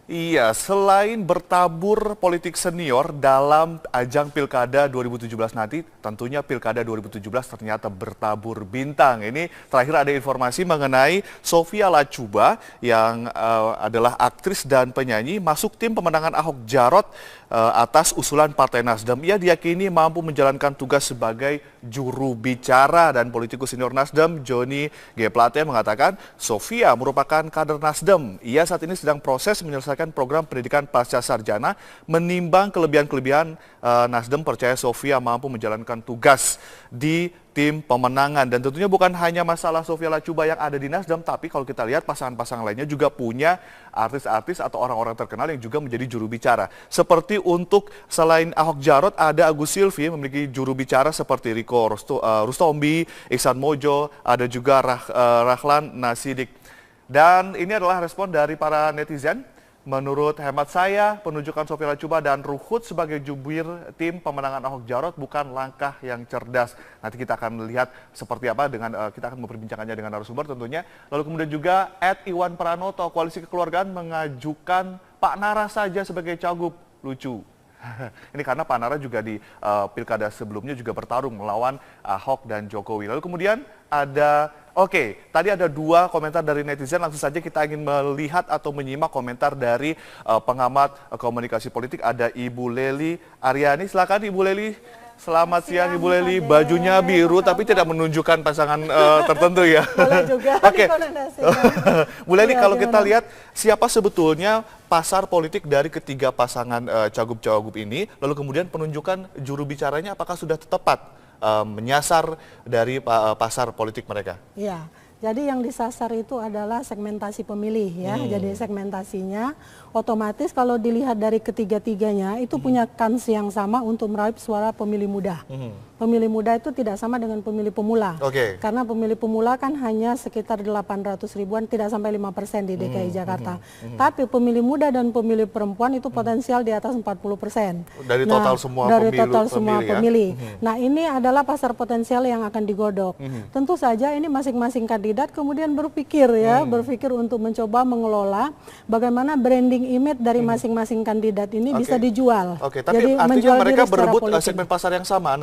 Iya, selain bertabur politik senior dalam ajang Pilkada 2017 nanti, tentunya Pilkada 2017 ternyata bertabur bintang. Ini terakhir ada informasi mengenai Sophia Latjuba yang adalah aktris dan penyanyi masuk tim pemenangan Ahok Jarot atas usulan Partai Nasdem. Ia diyakini mampu menjalankan tugas sebagai juru bicara, dan politikus senior Nasdem Joni G. Plate mengatakan Sophia merupakan kader Nasdem. Ia saat ini sedang proses menyelesaikan program pendidikan pasca sarjana. Menimbang kelebihan-kelebihan, Nasdem percaya Sophia mampu menjalankan tugas di tim pemenangan. Dan tentunya bukan hanya masalah Sophia Latjuba yang ada di Nasdem, tapi kalau kita lihat pasangan-pasangan lainnya juga punya artis-artis atau orang-orang terkenal yang juga menjadi juru bicara. Seperti untuk selain Ahok Jarot, ada Agus Silvi yang memiliki juru bicara seperti Riko Rustombi, Iksan Mojo, ada juga Rahlan Nasidik. Dan ini adalah respon dari para netizen. Menurut hemat saya, penunjukan Sophia Latjuba dan Ruhut sebagai jubir tim pemenangan Ahok Jarot bukan langkah yang cerdas. Nanti kita akan lihat seperti apa kita akan memperbincangannya dengan narasumber tentunya. Lalu kemudian juga @Iwan Pranoto, Koalisi Kekeluargaan mengajukan Pak Nara saja sebagai cagup. Lucu. Ini karena Pak Nara juga di pilkada sebelumnya juga bertarung melawan Ahok dan Jokowi. Lalu kemudian tadi ada dua komentar dari netizen. Langsung saja kita ingin melihat atau menyimak komentar dari pengamat komunikasi politik. Ada Ibu Leli Aryani. Silakan Ibu Leli. Selamat siang Ibu Leli. Bajunya biru tapi tidak menunjukkan pasangan tertentu ya. Boleh juga. Oke. Bu Leli, kalau kita lihat siapa sebetulnya pasar politik dari ketiga pasangan cagup-cagup ini, lalu kemudian penunjukan juru bicaranya apakah sudah tepat menyasar dari pasar politik mereka? Iya. Jadi yang disasar itu adalah segmentasi pemilih ya. Jadi segmentasinya otomatis kalau dilihat dari ketiga-tiganya itu punya kans yang sama untuk meraup suara pemilih muda. Pemilih muda itu tidak sama dengan pemilih pemula. Karena pemilih pemula kan hanya sekitar 800 ribuan, tidak sampai 5% di DKI Jakarta. Tapi pemilih muda dan pemilih perempuan itu potensial di atas 40%. Dari total semua pemilih. Nah, ini adalah pasar potensial yang akan digodok. Tentu saja ini masing-masing kandidat kemudian berpikir untuk mencoba mengelola bagaimana branding image dari masing-masing kandidat ini bisa dijual. Tapi artinya mereka berebut segmen pasar yang sama,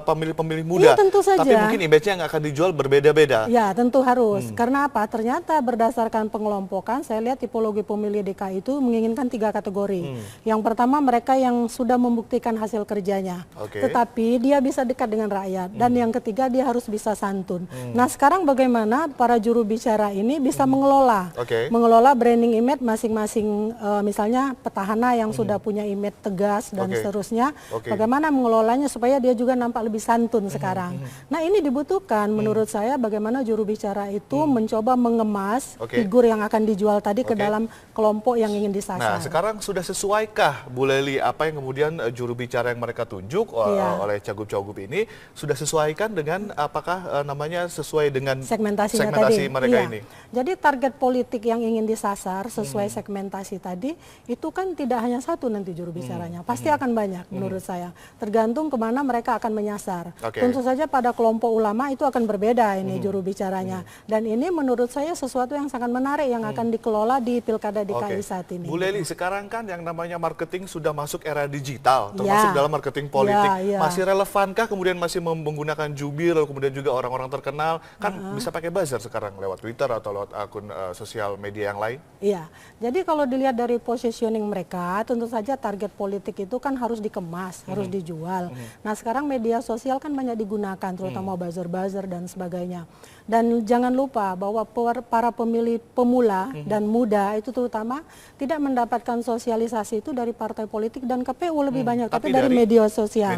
pemilih-pemilih muda. Iya, tentu saja. Tapi mungkin image-nya yang akan dijual berbeda-beda. Ya, tentu harus. Karena apa? Ternyata berdasarkan pengelompokan, saya lihat tipologi pemilih DKI itu menginginkan 3 kategori. Yang pertama, mereka yang sudah membuktikan hasil kerjanya. Tetapi dia bisa dekat dengan rakyat. Dan yang ketiga, dia harus bisa santun. Nah, sekarang bagaimana para juru bicara ini bisa mengelola branding image masing-masing, misalnya petahana yang sudah punya image tegas dan seterusnya. Bagaimana mengelolanya supaya dia juga nampak lebih santun sekarang. Nah, ini dibutuhkan menurut saya bagaimana juru bicara itu mencoba mengemas figur yang akan dijual tadi ke dalam kelompok yang ingin disasar. Nah, sekarang sudah sesuaikah Bu Leli apa yang kemudian juru bicara yang mereka tunjuk oleh cagup-cagup ini sudah sesuaikan dengan apakah sesuai dengan segmentasi mereka ini? Jadi target politik yang ingin disasar sesuai segmentasi tadi itu kan tidak hanya satu nanti juru bicaranya, pasti akan banyak menurut saya. Tergantung kemana mereka akan menyasar. Tentu saja pada kelompok ulama itu akan berbeda ini juru bicaranya. Dan ini menurut saya sesuatu yang sangat menarik yang akan dikelola di Pilkada DKI saat ini. Bu Leli, sekarang kan yang namanya marketing sudah masuk era digital, termasuk dalam marketing politik. Masih relevankah kemudian masih menggunakan jubir, lalu kemudian juga orang-orang terkenal? Kan bisa pakai buzzer sekarang lewat Twitter atau lewat akun sosial media yang lain? Iya, jadi kalau dilihat dari positioning mereka, tentu saja target politik itu kan harus dikemas, harus dijual. Nah, sekarang media sosial kan banyak digunakan, terutama buzzer-buzzer dan sebagainya. Dan jangan lupa bahwa para pemilih pemula dan muda itu terutama tidak mendapatkan sosialisasi itu dari partai politik dan KPU lebih banyak, tapi dari media sosial.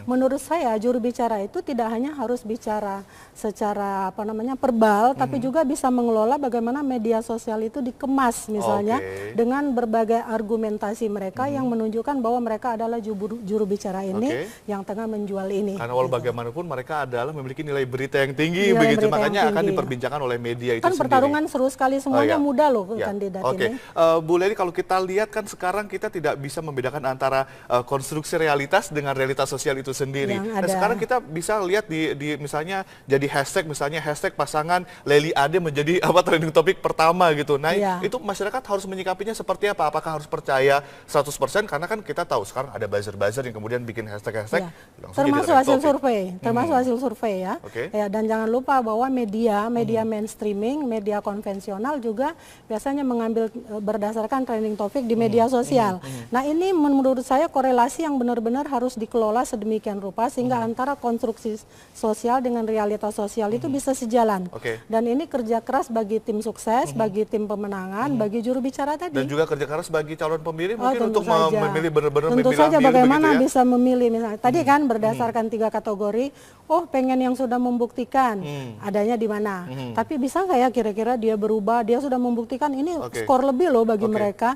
Menurut saya juru bicara itu tidak hanya harus bicara secara verbal, tapi juga bisa mengelola bagaimana media sosial itu dikemas misalnya dengan berbagai argumentasi mereka yang menunjukkan bahwa mereka adalah juru bicara ini yang tengah menjual ini. Karena walau bagaimanapun mereka adalah memiliki nilai berita yang tinggi, begitu makanya akan diperbincangkan oleh media itu kan sendiri. Pertarungan seru sekali, semuanya muda loh kandidat ini. Bu Leli, kalau kita lihat kan sekarang kita tidak bisa membedakan antara konstruksi realitas dengan realitas sosial itu sendiri. Nah, sekarang kita bisa lihat di misalnya jadi hashtag misalnya hashtag pasangan Lely Ade menjadi trending topik pertama gitu. Nah, Iya. itu masyarakat harus menyikapinya seperti apa? Apakah harus percaya 100%? Karena kan kita tahu sekarang ada buzzer-buzzer yang kemudian bikin hashtag-hashtag Iya. langsung jadi Termasuk trending hasil topik. survei, termasuk hasil survei ya. Oke. Ya, dan jangan lupa bahwa media mainstreaming, media konvensional juga biasanya mengambil berdasarkan trending topik di media sosial. Nah, ini menurut saya korelasi yang benar-benar harus dikelola sedemikian rupa sehingga antara konstruksi sosial dengan realitas sosial itu bisa sejalan. Oke. Dan ini kerja keras bagi tim sukses, bagi tim pemenangan, bagi juru bicara tadi. Dan juga kerja keras bagi calon pemilih Oh, mungkin tentu untuk saja. memilih benar-benar Tentu memilah saja milih bagaimana begitu ya. bisa memilih misalnya. Tadi kan berdasarkan 3 kategori, oh pengen yang sudah membuktikan adanya di mana. Tapi bisa nggak ya kira-kira dia berubah, dia sudah membuktikan ini Oke. skor lebih loh bagi Oke. mereka.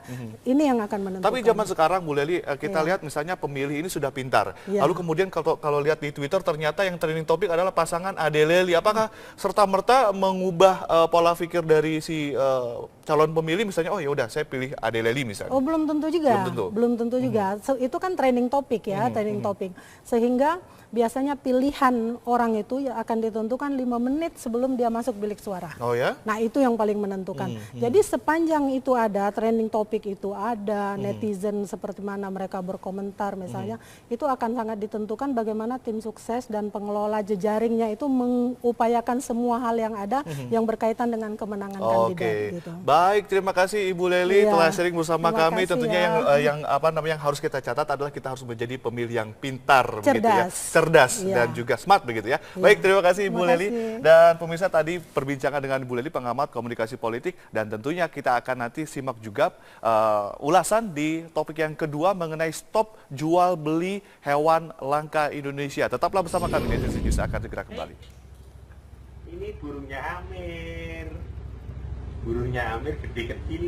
Ini yang akan menentukan. Tapi zaman sekarang Bu Lely, kita Iya. lihat misalnya pemilih ini sudah pintar. Iya. Lalu kemudian kalau lihat di Twitter ternyata yang trending topik adalah pasangan Ade Lely. Apakah serta-merta mengubah pola pikir dari si calon pemilih misalnya, oh ya udah saya pilih Ade Lely misalnya. Oh, belum tentu juga. Belum tentu. Belum tentu juga. Itu kan trending topik ya, trending topik. Sehingga biasanya pilihan orang itu ya akan ditentukan 5 menit sebelum dia masuk bilik suara. Oh ya? Nah, itu yang paling menentukan. Jadi sepanjang itu ada, trending topik itu ada, netizen seperti mana mereka berkomentar misalnya, itu akan sangat ditentukan bagaimana tim sukses dan pengelola jejaringnya itu mengupayakan semua hal yang ada yang berkaitan dengan kemenangan kandidat Oke, gitu. baik, terima kasih Ibu Lely Iya. telah sharing bersama Terima kami. kasih Tentunya ya. yang harus kita catat adalah kita harus menjadi pemilih yang pintar, begitu ya, Cerdas. cerdas Iya. dan juga smart begitu ya. Baik, terima kasih Ibu Terima Lely. kasih. Dan pemirsa tadi perbincangan dengan Ibu Lely, pengamat komunikasi politik, dan tentunya kita akan nanti simak juga ulasan di topik yang kedua mengenai stop jual beli hewan langka Indonesia. Tetaplah bersama kami, Netizen News akan segera kembali. Ini burungnya Amir. Burungnya Amir gede kecil.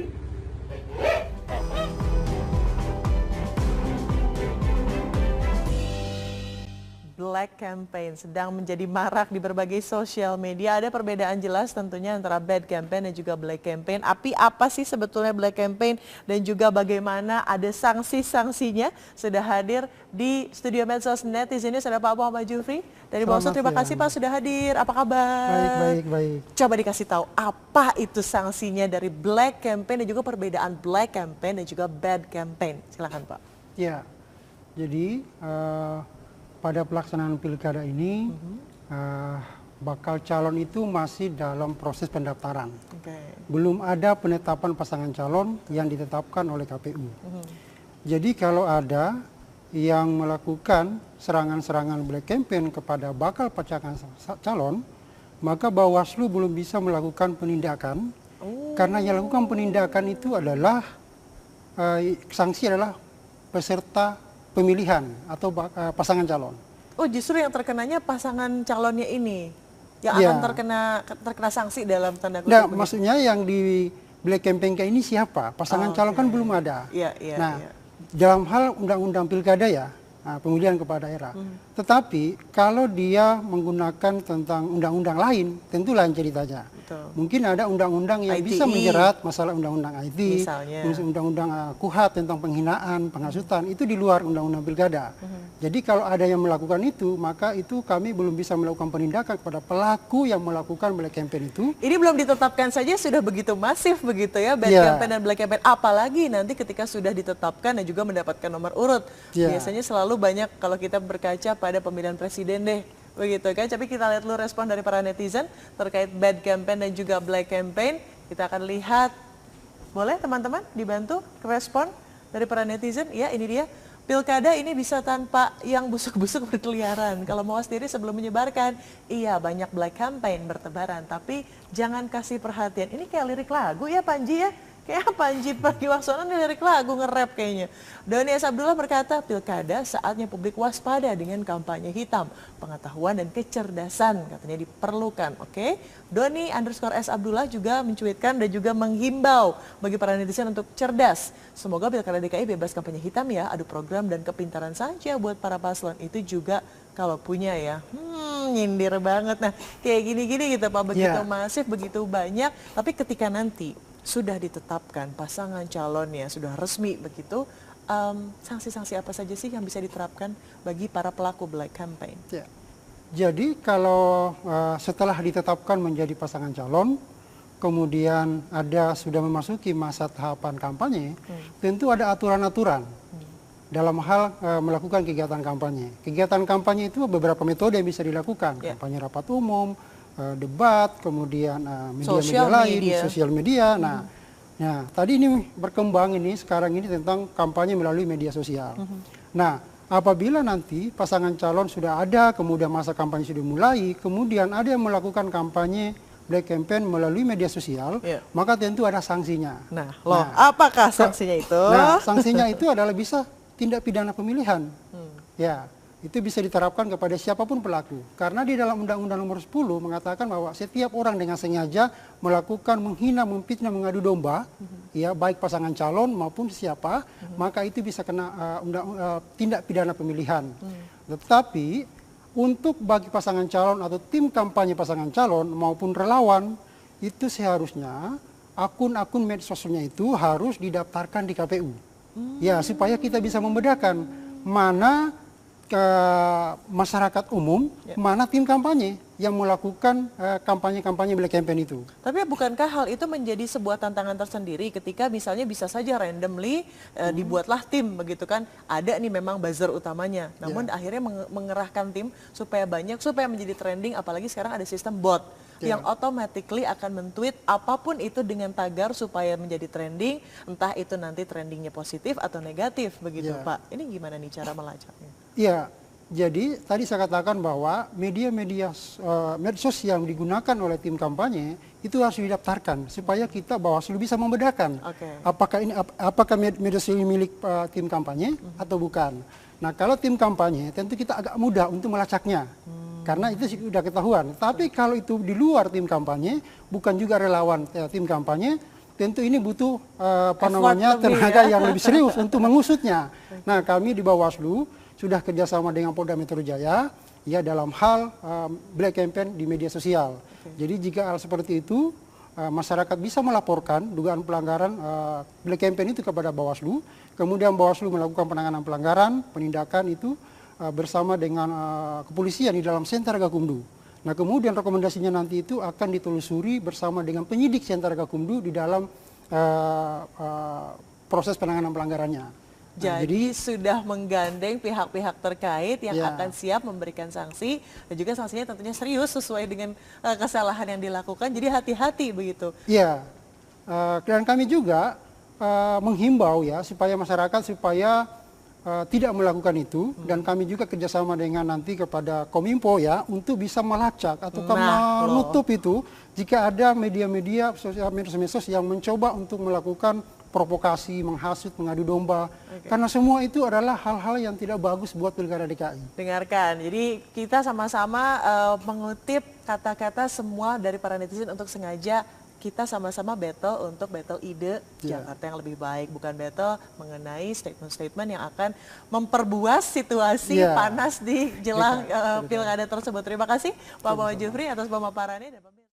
Black campaign sedang menjadi marak di berbagai sosial media. Ada perbedaan jelas tentunya antara bad campaign dan juga black campaign. Tapi apa sih sebetulnya black campaign dan juga bagaimana ada sanksi-sanksinya? Sudah hadir di studio Medsos Netizen News ada Pak Muhammad Jufri dari Bawaslu. Terima kasih Pak sudah hadir. Apa kabar? Baik. Coba dikasih tahu apa itu sanksinya dari black campaign dan juga perbedaan black campaign dan juga bad campaign. Silakan Pak. Ya, jadi pada pelaksanaan pilkada ini bakal calon itu masih dalam proses pendaftaran. Oke. Belum ada penetapan pasangan calon yang ditetapkan oleh KPU. Jadi kalau ada yang melakukan serangan-serangan black campaign kepada bakal pasangan calon, maka Bawaslu belum bisa melakukan penindakan. Karena yang melakukan penindakan itu adalah sanksi adalah peserta pemilihan atau pasangan calon. Oh, justru yang terkenanya pasangan calonnya ini yang Ya. akan terkena sanksi dalam tanda kutip. Nah, begitu. maksudnya yang di black campaign kayak ini siapa? Pasangan calon kan belum ada. Iya. Nah, dalam hal undang-undang pilkada ya, pemilihan kepala daerah. Tetapi kalau dia menggunakan tentang undang-undang lain, tentu lain ceritanya. Betul. Mungkin ada undang-undang yang ITE. bisa menjerat masalah undang-undang IT, Misalnya. undang-undang KUHP tentang penghinaan, penghasutan, itu di luar undang-undang pilkada. Jadi kalau ada yang melakukan itu, maka itu kami belum bisa melakukan penindakan kepada pelaku yang melakukan black campaign itu. Ini belum ditetapkan saja sudah begitu masif begitu ya bad Iya. campaign dan black campaign. Apalagi nanti ketika sudah ditetapkan dan juga mendapatkan nomor urut. Iya. Biasanya selalu banyak kalau kita berkaca pada pemilihan presiden deh. Begitu kan. Tapi kita lihat dulu respon dari para netizen terkait bad campaign dan juga black campaign. Kita akan lihat. Boleh teman-teman dibantu respon dari para netizen? Ya, ini dia. Pilkada ini bisa tanpa yang busuk-busuk berkeliaran. Kalau mau sendiri sebelum menyebarkan, iya banyak black campaign bertebaran. Tapi jangan kasih perhatian. Ini kayak lirik lagu ya Panji ya? Kayak Panji Pragiwaksono nih lirik lagu nge-rap kayaknya. Doni S. Abdullah berkata, pilkada saatnya publik waspada dengan kampanye hitam. Pengetahuan dan kecerdasan katanya diperlukan. Oke. Doni _S. Abdullah juga mencuitkan dan juga menghimbau bagi para netizen untuk cerdas. Semoga pilkada DKI bebas kampanye hitam ya. Adu program dan kepintaran saja buat para paslon. Itu juga kalau punya ya. Nyindir banget. Nah kayak gini-gini gitu Pak. Begitu masif, begitu banyak. Tapi ketika nanti sudah ditetapkan pasangan calonnya, sudah resmi begitu, sanksi-sanksi apa saja sih yang bisa diterapkan bagi para pelaku black campaign? Ya. Jadi kalau setelah ditetapkan menjadi pasangan calon, kemudian sudah memasuki masa tahapan kampanye, tentu ada aturan-aturan dalam hal melakukan kegiatan kampanye. Kegiatan kampanye itu beberapa metode yang bisa dilakukan, kampanye rapat umum, debat, kemudian media-media lain, sosial media. Nah, tadi ini berkembang sekarang ini tentang kampanye melalui media sosial. Nah, apabila nanti pasangan calon sudah ada, kemudian masa kampanye sudah mulai, kemudian ada yang melakukan kampanye black campaign melalui media sosial, maka tentu ada sanksinya. Nah, apakah sanksinya itu? Nah, sanksinya itu adalah bisa tindak pidana pemilihan. Ya, itu bisa diterapkan kepada siapapun pelaku. Karena di dalam Undang-Undang Nomor 10 mengatakan bahwa setiap orang dengan sengaja melakukan menghina, memfitnah, mengadu domba, ya baik pasangan calon maupun siapa, maka itu bisa kena tindak pidana pemilihan. Tetapi untuk bagi pasangan calon atau tim kampanye pasangan calon maupun relawan, itu seharusnya akun-akun medsosnya itu harus didaftarkan di KPU. Ya, supaya kita bisa membedakan mana ke masyarakat umum, mana tim kampanye yang melakukan kampanye-kampanye black campaign itu. Tapi bukankah hal itu menjadi sebuah tantangan tersendiri ketika misalnya bisa saja randomly dibuatlah tim begitu kan, ada nih memang buzzer utamanya, namun akhirnya mengerahkan tim supaya menjadi trending, apalagi sekarang ada sistem bot yang automatically akan men-tweet apapun itu dengan tagar supaya menjadi trending, entah itu nanti trendingnya positif atau negatif begitu Pak. Ini gimana nih cara melacaknya? Iya, jadi tadi saya katakan bahwa media-media medsos yang digunakan oleh tim kampanye itu harus didaftarkan supaya kita Bawaslu bisa membedakan apakah media sosial milik tim kampanye atau bukan. Nah, kalau tim kampanye tentu kita agak mudah untuk melacaknya. Karena itu sudah ketahuan. Tapi kalau itu di luar tim kampanye, bukan juga relawan tim kampanye, tentu ini butuh tenaga yang lebih serius untuk mengusutnya. Nah, kami di Bawaslu sudah kerjasama dengan Polda Metro Jaya ya dalam hal black campaign di media sosial. Jadi jika hal seperti itu masyarakat bisa melaporkan dugaan pelanggaran black campaign itu kepada Bawaslu, kemudian Bawaslu melakukan penanganan pelanggaran, penindakan itu bersama dengan kepolisian di dalam Sentra Gakumdu. Nah, kemudian rekomendasinya nanti itu akan ditelusuri bersama dengan penyidik Sentra Gakumdu di dalam proses penanganan pelanggarannya. Jadi sudah menggandeng pihak-pihak terkait yang akan siap memberikan sanksi, dan juga sanksinya tentunya serius sesuai dengan kesalahan yang dilakukan. Jadi hati-hati begitu. Iya, dan kami juga menghimbau ya supaya masyarakat tidak melakukan itu, dan kami juga kerjasama dengan nanti kepada Kominfo ya untuk bisa melacak atau menutup itu jika ada media-media medsos yang mencoba untuk melakukan provokasi, menghasut, mengadu domba. Karena semua itu adalah hal-hal yang tidak bagus buat Pilkada DKI. Dengarkan, jadi kita sama-sama mengutip kata-kata semua dari para netizen untuk sengaja kita sama-sama battle untuk battle ide Jakarta yang lebih baik, bukan battle mengenai statement-statement yang akan memperbuas situasi panas di jelang pilkada tersebut. Terima kasih Pak Muhammad Jufri atas pemaparannya.